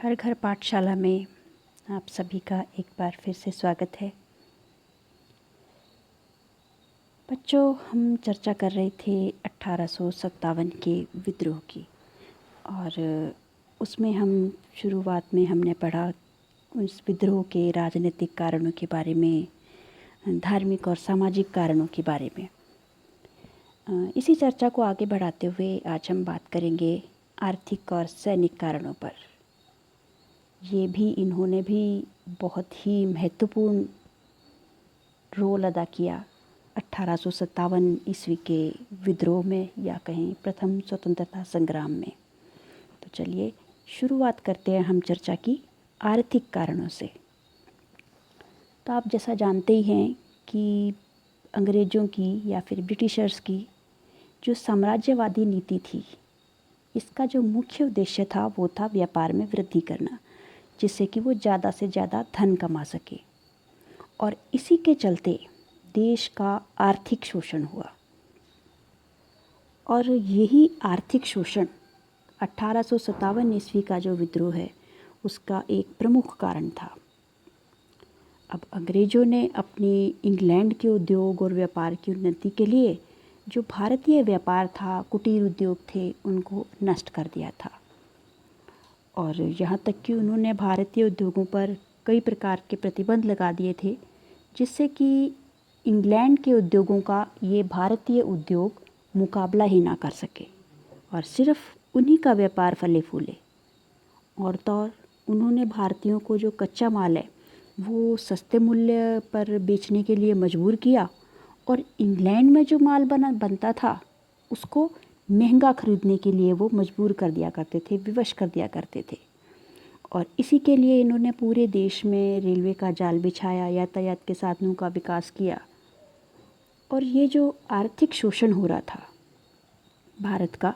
हर घर पाठशाला में आप सभी का एक बार फिर से स्वागत है। बच्चों, हम चर्चा कर रहे थे 1857 के विद्रोह की और उसमें हम शुरुआत में हमने पढ़ा उस विद्रोह के राजनीतिक कारणों के बारे में, धार्मिक और सामाजिक कारणों के बारे में। इसी चर्चा को आगे बढ़ाते हुए आज हम बात करेंगे आर्थिक और सैनिक कारणों पर। इन्होंने भी बहुत ही महत्वपूर्ण रोल अदा किया 1857 ईस्वी के विद्रोह में, या कहें प्रथम स्वतंत्रता संग्राम में। तो चलिए शुरुआत करते हैं हम चर्चा की आर्थिक कारणों से। तो आप जैसा जानते ही हैं कि अंग्रेज़ों की या फिर ब्रिटिशर्स की जो साम्राज्यवादी नीति थी, इसका जो मुख्य उद्देश्य था वो था व्यापार में वृद्धि करना, जिससे कि वो ज़्यादा से ज़्यादा धन कमा सके। और इसी के चलते देश का आर्थिक शोषण हुआ। और यही आर्थिक शोषण 1857 ईस्वी का जो विद्रोह है उसका एक प्रमुख कारण था। अब अंग्रेज़ों ने अपनी इंग्लैंड के उद्योग और व्यापार की उन्नति के लिए जो भारतीय व्यापार था, कुटीर उद्योग थे, उनको नष्ट कर दिया था। और यहाँ तक कि उन्होंने भारतीय उद्योगों पर कई प्रकार के प्रतिबंध लगा दिए थे, जिससे कि इंग्लैंड के उद्योगों का ये भारतीय उद्योग मुकाबला ही ना कर सके और सिर्फ उन्हीं का व्यापार फले फूले। और तो और उन्होंने भारतीयों को जो कच्चा माल है वो सस्ते मूल्य पर बेचने के लिए मजबूर किया, और इंग्लैंड में जो माल बनता था उसको महंगा खरीदने के लिए वो मजबूर कर दिया करते थे, विवश कर दिया करते थे। और इसी के लिए इन्होंने पूरे देश में रेलवे का जाल बिछाया, यातायात के साधनों का विकास किया। और ये जो आर्थिक शोषण हो रहा था भारत का,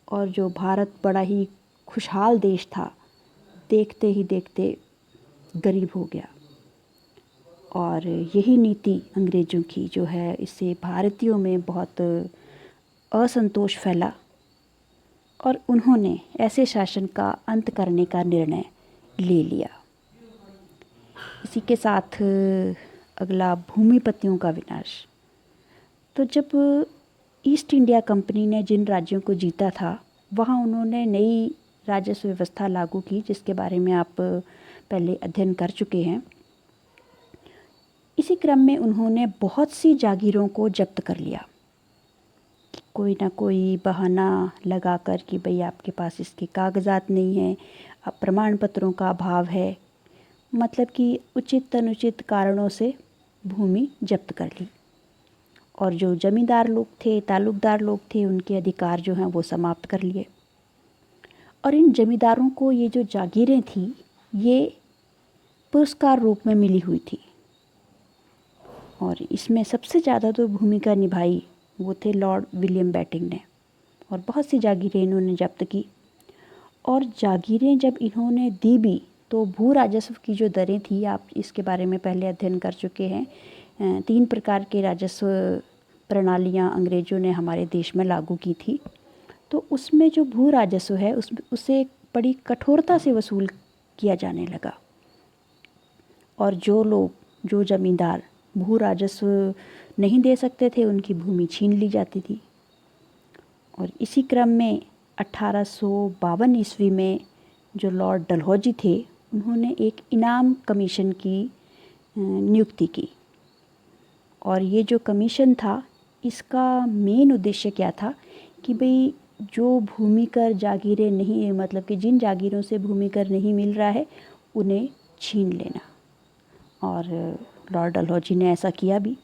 और जो भारत बड़ा ही खुशहाल देश था, देखते ही देखते गरीब हो गया। और यही नीति अंग्रेज़ों की जो है, इससे भारतीयों में बहुत असंतोष फैला और उन्होंने ऐसे शासन का अंत करने का निर्णय ले लिया। इसी के साथ अगला भूमिपतियों का विनाश। तो जब ईस्ट इंडिया कंपनी ने जिन राज्यों को जीता था, वहाँ उन्होंने नई राजस्व व्यवस्था लागू की, जिसके बारे में आप पहले अध्ययन कर चुके हैं। इसी क्रम में उन्होंने बहुत सी जागीरों को जब्त कर लिया, कोई ना कोई बहाना लगाकर कि भाई आपके पास इसके कागजात नहीं हैं, अब प्रमाण पत्रों का अभाव है, मतलब कि उचित अनुचित कारणों से भूमि जब्त कर ली। और जो जमींदार लोग थे, तालुकदार लोग थे, उनके अधिकार जो हैं वो समाप्त कर लिए। और इन जमींदारों को ये जो जागीरें थी ये पुरस्कार रूप में मिली हुई थी। और इसमें सबसे ज़्यादा तो भूमिका निभाई वो थे लॉर्ड विलियम बेटिंग ने, और बहुत सी जागीरें इन्होंने जब्त की। और जागीरें जब इन्होंने दी भी तो भू राजस्व की जो दरें थी, आप इसके बारे में पहले अध्ययन कर चुके हैं। 3 प्रकार के राजस्व प्रणालियां अंग्रेज़ों ने हमारे देश में लागू की थी। तो उसमें जो भू राजस्व है उसे बड़ी कठोरता से वसूल किया जाने लगा। और जो ज़मींदार भू राजस्व नहीं दे सकते थे, उनकी भूमि छीन ली जाती थी। और इसी क्रम में 1852 ईस्वी में जो लॉर्ड डलहौजी थे, उन्होंने एक इनाम कमीशन की नियुक्ति की। और ये जो कमीशन था, इसका मेन उद्देश्य क्या था कि भाई जो भूमि कर जागीरें नहीं, मतलब कि जिन जागीरों से भूमि कर नहीं मिल रहा है उन्हें छीन लेना। और लॉर्ड डलहौजी ने ऐसा किया भी।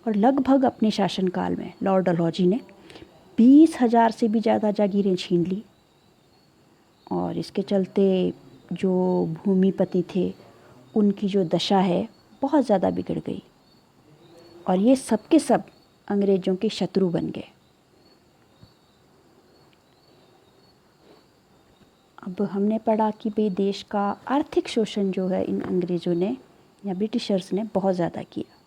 और लगभग अपने शासनकाल में लॉर्ड डलहौजी ने 20,000 से भी ज़्यादा जागीरें छीन ली। और इसके चलते जो भूमिपति थे उनकी जो दशा है बहुत ज़्यादा बिगड़ गई, और ये सब के सब अंग्रेज़ों के शत्रु बन गए। अब हमने पढ़ा कि भाई देश का आर्थिक शोषण जो है इन अंग्रेज़ों ने या ब्रिटिशर्स ने बहुत ज़्यादा किया।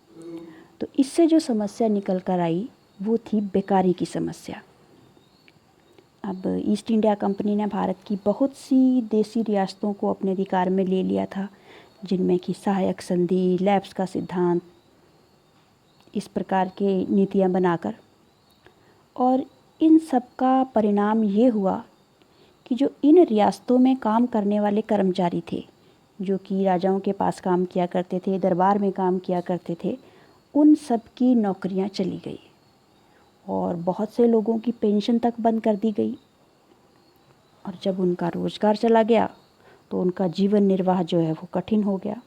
तो इससे जो समस्या निकल कर आई वो थी बेकारी की समस्या। अब ईस्ट इंडिया कंपनी ने भारत की बहुत सी देसी रियासतों को अपने अधिकार में ले लिया था, जिनमें कि सहायक संधि, लैप्स का सिद्धांत, इस प्रकार के नीतियां बनाकर। और इन सब का परिणाम ये हुआ कि जो इन रियासतों में काम करने वाले कर्मचारी थे, जो कि राजाओं के पास काम किया करते थे, दरबार में काम किया करते थे, उन सब की नौकरियां चली गई और बहुत से लोगों की पेंशन तक बंद कर दी गई। और जब उनका रोज़गार चला गया तो उनका जीवन निर्वाह जो है वो कठिन हो गया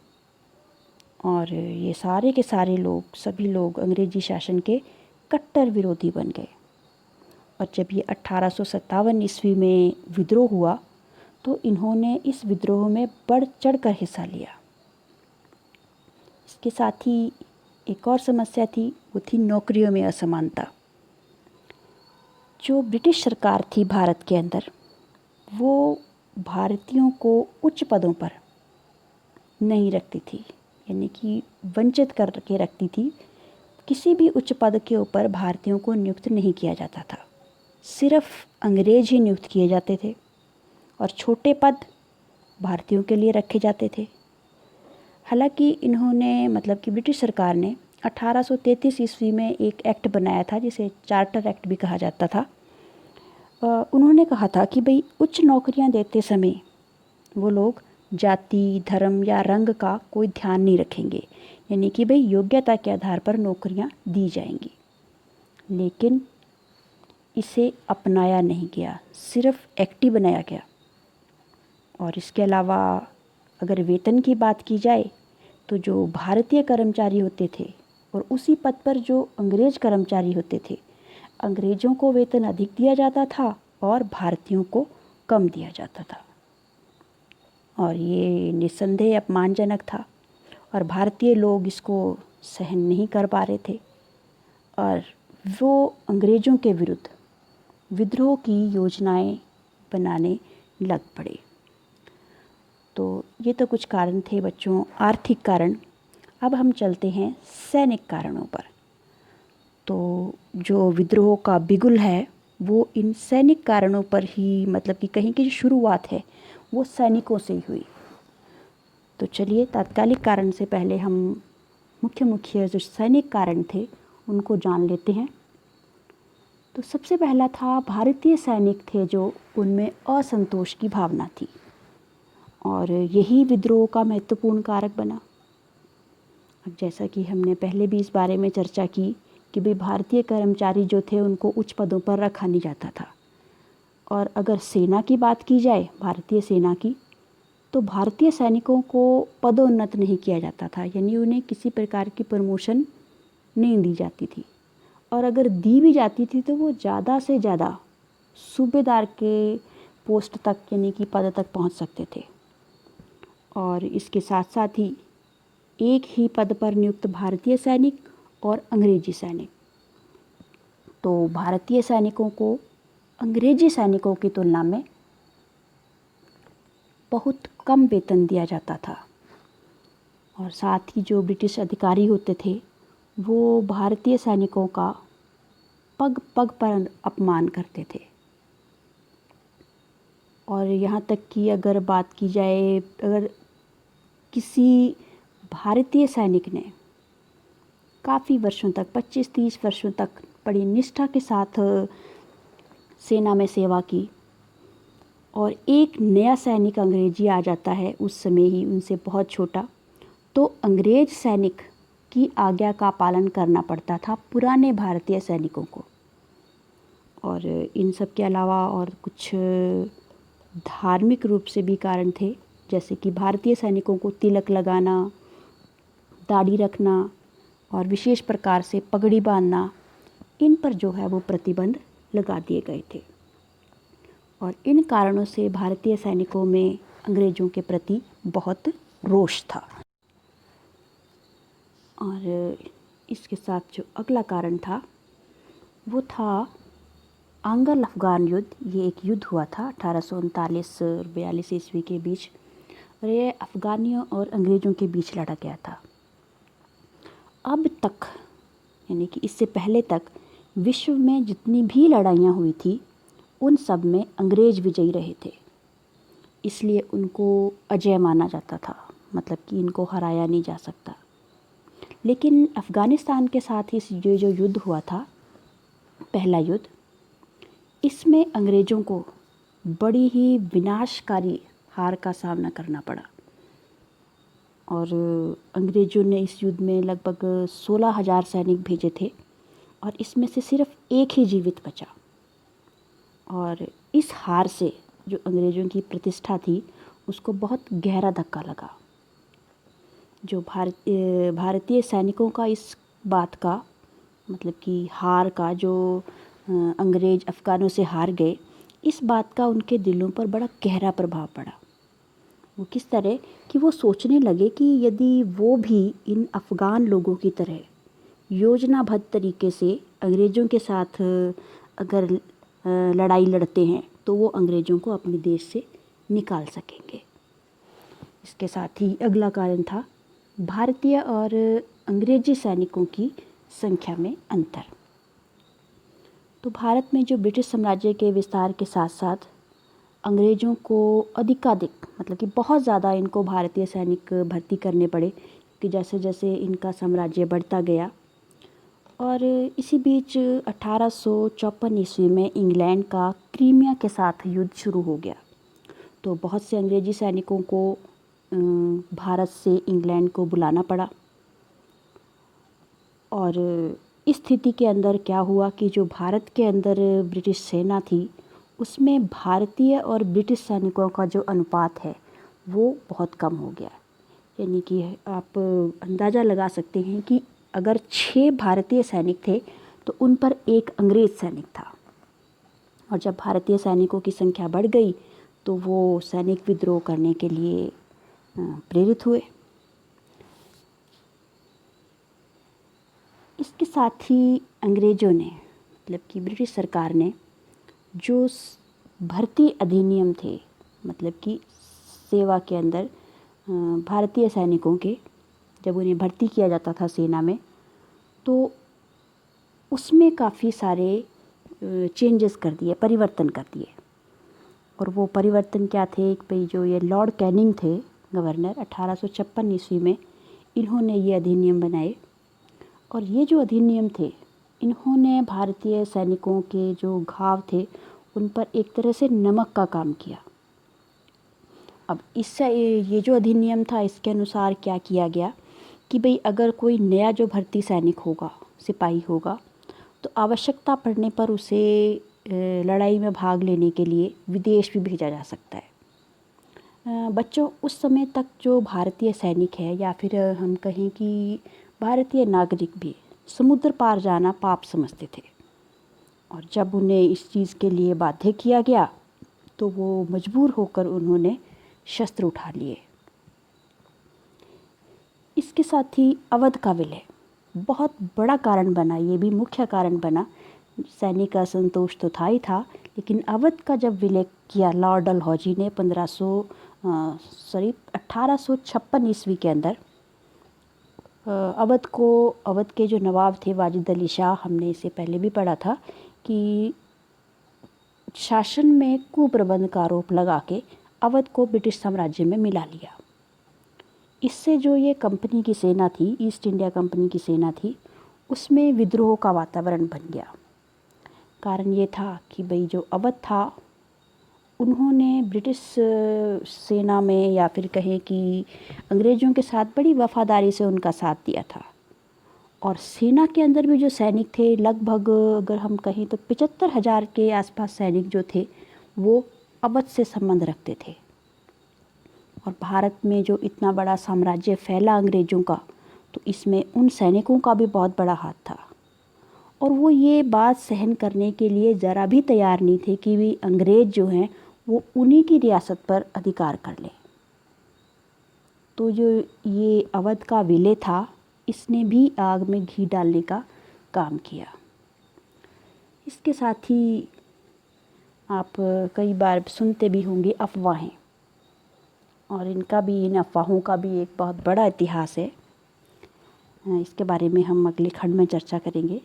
और ये सारे के सारे लोग, सभी लोग अंग्रेजी शासन के कट्टर विरोधी बन गए। और जब ये 1857 ईस्वी में विद्रोह हुआ तो इन्होंने इस विद्रोह में बढ़ चढ़कर हिस्सा लिया। इसके साथ ही एक और समस्या थी, वो थी नौकरियों में असमानता। जो ब्रिटिश सरकार थी भारत के अंदर, वो भारतीयों को उच्च पदों पर नहीं रखती थी, यानी कि वंचित करके रखती थी। किसी भी उच्च पद के ऊपर भारतीयों को नियुक्त नहीं किया जाता था, सिर्फ अंग्रेज ही नियुक्त किए जाते थे और छोटे पद भारतीयों के लिए रखे जाते थे। हालांकि इन्होंने, मतलब कि ब्रिटिश सरकार ने 1833 ईस्वी में एक एक्ट बनाया था जिसे चार्टर एक्ट भी कहा जाता था। उन्होंने कहा था कि भाई उच्च नौकरियां देते समय वो लोग जाति, धर्म या रंग का कोई ध्यान नहीं रखेंगे, यानी कि भाई योग्यता के आधार पर नौकरियां दी जाएंगी। लेकिन इसे अपनाया नहीं गया, सिर्फ एक्ट ही बनाया गया। और इसके अलावा अगर वेतन की बात की जाए तो जो भारतीय कर्मचारी होते थे और उसी पद पर जो अंग्रेज कर्मचारी होते थे, अंग्रेज़ों को वेतन अधिक दिया जाता था और भारतीयों को कम दिया जाता था। और ये निस्संदेह अपमानजनक था और भारतीय लोग इसको सहन नहीं कर पा रहे थे और वो अंग्रेज़ों के विरुद्ध विद्रोह की योजनाएं बनाने लग पड़े। तो ये तो कुछ कारण थे बच्चों, आर्थिक कारण। अब हम चलते हैं सैनिक कारणों पर। तो जो विद्रोह का बिगुल है वो इन सैनिक कारणों पर ही, मतलब कि कहीं की जो शुरुआत है वो सैनिकों से ही हुई। तो चलिए, तात्कालिक कारण से पहले हम मुख्य मुख्य जो सैनिक कारण थे उनको जान लेते हैं। तो सबसे पहला था, भारतीय सैनिक थे जो, उनमें असंतोष की भावना थी और यही विद्रोह का महत्वपूर्ण कारक बना। अब जैसा कि हमने पहले भी इस बारे में चर्चा की कि भाई भारतीय कर्मचारी जो थे उनको उच्च पदों पर रखा नहीं जाता था। और अगर सेना की बात की जाए, भारतीय सेना की, तो भारतीय सैनिकों को पदोन्नत नहीं किया जाता था, यानी उन्हें किसी प्रकार की प्रमोशन नहीं दी जाती थी। और अगर दी भी जाती थी तो वो ज़्यादा से ज़्यादा सूबेदार के पोस्ट तक, यानी कि पद तक पहुंच सकते थे। और इसके साथ साथ ही एक ही पद पर नियुक्त भारतीय सैनिक और अंग्रेजी सैनिक, तो भारतीय सैनिकों को अंग्रेजी सैनिकों की तुलना में बहुत कम वेतन दिया जाता था। और साथ ही जो ब्रिटिश अधिकारी होते थे वो भारतीय सैनिकों का पग पग पर अपमान करते थे। और यहाँ तक कि अगर बात की जाए, अगर किसी भारतीय सैनिक ने काफ़ी वर्षों तक, 25-30 वर्षों तक बड़ी निष्ठा के साथ सेना में सेवा की और एक नया सैनिक अंग्रेजी आ जाता है उस समय ही, उनसे बहुत छोटा, तो अंग्रेज सैनिक की आज्ञा का पालन करना पड़ता था पुराने भारतीय सैनिकों को। और इन सब के अलावा और कुछ धार्मिक रूप से भी कारण थे, जैसे कि भारतीय सैनिकों को तिलक लगाना, दाढ़ी रखना और विशेष प्रकार से पगड़ी बांधना, इन पर जो है वो प्रतिबंध लगा दिए गए थे। और इन कारणों से भारतीय सैनिकों में अंग्रेज़ों के प्रति बहुत रोष था। और इसके साथ जो अगला कारण था वो था आंग्ल अफ़गान युद्ध। ये एक युद्ध हुआ था 1839-42 ईस्वी के बीच, और ये अफ़गानियों और अंग्रेज़ों के बीच लड़ा गया था। अब तक, यानी कि इससे पहले तक, विश्व में जितनी भी लड़ाइयाँ हुई थी उन सब में अंग्रेज विजयी रहे थे, इसलिए उनको अजय माना जाता था, मतलब कि इनको हराया नहीं जा सकता। लेकिन अफ़गानिस्तान के साथ ये जो युद्ध हुआ था, पहला युद्ध, इसमें अंग्रेज़ों को बड़ी ही विनाशकारी हार का सामना करना पड़ा और अंग्रेज़ों ने इस युद्ध में लगभग 16,000 सैनिक भेजे थे और इसमें से सिर्फ एक ही जीवित बचा। और इस हार से जो अंग्रेज़ों की प्रतिष्ठा थी उसको बहुत गहरा धक्का लगा। जो भारतीय सैनिकों का इस बात का, मतलब कि हार का, जो अंग्रेज़ अफ़गानों से हार गए, इस बात का उनके दिलों पर बड़ा गहरा प्रभाव पड़ा। वो किस तरह कि वो सोचने लगे कि यदि वो भी इन अफ़गान लोगों की तरह योजनाबद्ध तरीके से अंग्रेज़ों के साथ अगर लड़ाई लड़ते हैं तो वो अंग्रेज़ों को अपने देश से निकाल सकेंगे। इसके साथ ही अगला कारण था भारतीय और अंग्रेज़ी सैनिकों की संख्या में अंतर। तो भारत में जो ब्रिटिश साम्राज्य के विस्तार के साथ साथ अंग्रेज़ों को अधिकाधिक, मतलब कि बहुत ज़्यादा इनको भारतीय सैनिक भर्ती करने पड़े कि जैसे जैसे इनका साम्राज्य बढ़ता गया। और इसी बीच 1854 ईस्वी में इंग्लैंड का क्रीमिया के साथ युद्ध शुरू हो गया। तो बहुत से अंग्रेज़ी सैनिकों को भारत से इंग्लैंड को बुलाना पड़ा और इस स्थिति के अंदर क्या हुआ कि जो भारत के अंदर ब्रिटिश सेना थी उसमें भारतीय और ब्रिटिश सैनिकों का जो अनुपात है वो बहुत कम हो गया। यानी कि आप अंदाज़ा लगा सकते हैं कि अगर 6 भारतीय सैनिक थे तो उन पर एक अंग्रेज़ सैनिक था। और जब भारतीय सैनिकों की संख्या बढ़ गई तो वो सैनिक विद्रोह करने के लिए प्रेरित हुए। इसके साथ ही अंग्रेज़ों ने, मतलब कि ब्रिटिश सरकार ने, जो भर्ती अधिनियम थे, मतलब कि सेवा के अंदर भारतीय सैनिकों के जब उन्हें भर्ती किया जाता था सेना में, तो उसमें काफ़ी सारे चेंजेस कर दिए, परिवर्तन कर दिए। और वो परिवर्तन क्या थे कि जो ये लॉर्ड कैनिंग थे गवर्नर, 1856 ईस्वी में इन्होंने ये अधिनियम बनाए। और ये जो अधिनियम थे, इन्होंने भारतीय सैनिकों के जो घाव थे उन पर एक तरह से नमक का काम किया। अब इससे ये जो अधिनियम था इसके अनुसार क्या किया गया कि भाई अगर कोई नया जो भर्ती सैनिक होगा, सिपाही होगा, तो आवश्यकता पड़ने पर उसे लड़ाई में भाग लेने के लिए विदेश भी भेजा जा सकता है। बच्चों, उस समय तक जो भारतीय सैनिक है या फिर हम कहें कि भारतीय नागरिक भी समुद्र पार जाना पाप समझते थे। और जब उन्हें इस चीज़ के लिए बाध्य किया गया तो वो मजबूर होकर उन्होंने शस्त्र उठा लिए। इसके साथ ही अवध का विलय बहुत बड़ा कारण बना, ये भी मुख्य कारण बना। सैनिक का असंतोष तो था ही था, लेकिन अवध का जब विलय किया लॉर्ड डलहौजी ने 1856 ईस्वी के अंदर, अवध के जो नवाब थे वाजिद अली शाह, हमने इसे पहले भी पढ़ा था कि शासन में कुप्रबंध का आरोप लगा के अवध को ब्रिटिश साम्राज्य में मिला लिया। इससे जो ये कंपनी की सेना थी, ईस्ट इंडिया कंपनी की सेना थी, उसमें विद्रोह का वातावरण बन गया। कारण ये था कि भाई जो अवध था उन्होंने ब्रिटिश सेना में या फिर कहें कि अंग्रेज़ों के साथ बड़ी वफ़ादारी से उनका साथ दिया था। और सेना के अंदर भी जो सैनिक थे, लगभग अगर हम कहें तो 75,000 के आसपास सैनिक जो थे वो अवध से संबंध रखते थे। और भारत में जो इतना बड़ा साम्राज्य फैला अंग्रेज़ों का, तो इसमें उन सैनिकों का भी बहुत बड़ा हाथ था। और वो ये बात सहन करने के लिए ज़रा भी तैयार नहीं थे कि भी अंग्रेज़ जो हैं वो उन्हीं की रियासत पर अधिकार कर लें। तो जो ये अवध का विलय था, इसने भी आग में घी डालने का काम किया। इसके साथ ही आप कई बार सुनते भी होंगे अफवाहें, और इन अफवाहों का भी एक बहुत बड़ा इतिहास है। इसके बारे में हम अगले खंड में चर्चा करेंगे।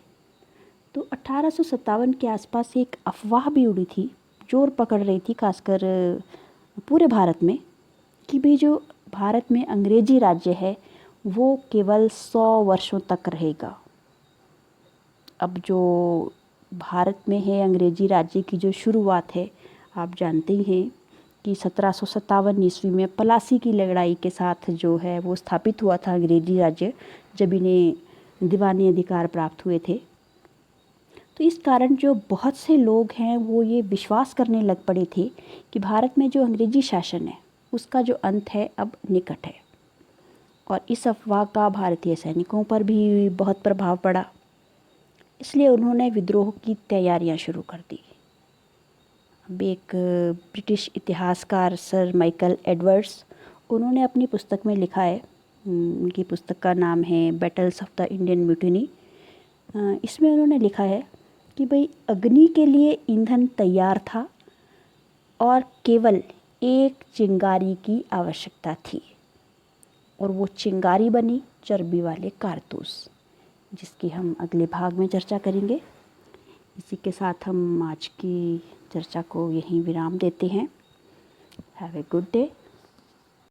तो 1857 के आसपास एक अफवाह भी उड़ी थी जोर पकड़ रही थी, खासकर पूरे भारत में, कि भाई जो भारत में अंग्रेजी राज्य है वो केवल 100 वर्षों तक रहेगा। अब जो भारत में है अंग्रेजी राज्य की जो शुरुआत है, आप जानते ही हैं कि 1757 ईस्वी में प्लासी की लड़ाई के साथ जो है वो स्थापित हुआ था अंग्रेजी राज्य, जब इन्हें दीवानी अधिकार प्राप्त हुए थे। तो इस कारण जो बहुत से लोग हैं वो ये विश्वास करने लग पड़े थे कि भारत में जो अंग्रेजी शासन है उसका जो अंत है अब निकट है। और इस अफवाह का भारतीय सैनिकों पर भी बहुत प्रभाव पड़ा, इसलिए उन्होंने विद्रोह की तैयारियां शुरू कर दी। अब एक ब्रिटिश इतिहासकार सर माइकल एडवर्ड्स, उन्होंने अपनी पुस्तक में लिखा है, उनकी पुस्तक का नाम है battles of the Indian mutiny. इसमें उन्होंने लिखा है कि भाई अग्नि के लिए ईंधन तैयार था और केवल एक चिंगारी की आवश्यकता थी, और वो चिंगारी बनी चर्बी वाले कारतूस, जिसकी हम अगले भाग में चर्चा करेंगे। इसी के साथ हम आज की चर्चा को यहीं विराम देते हैं। Have a good day.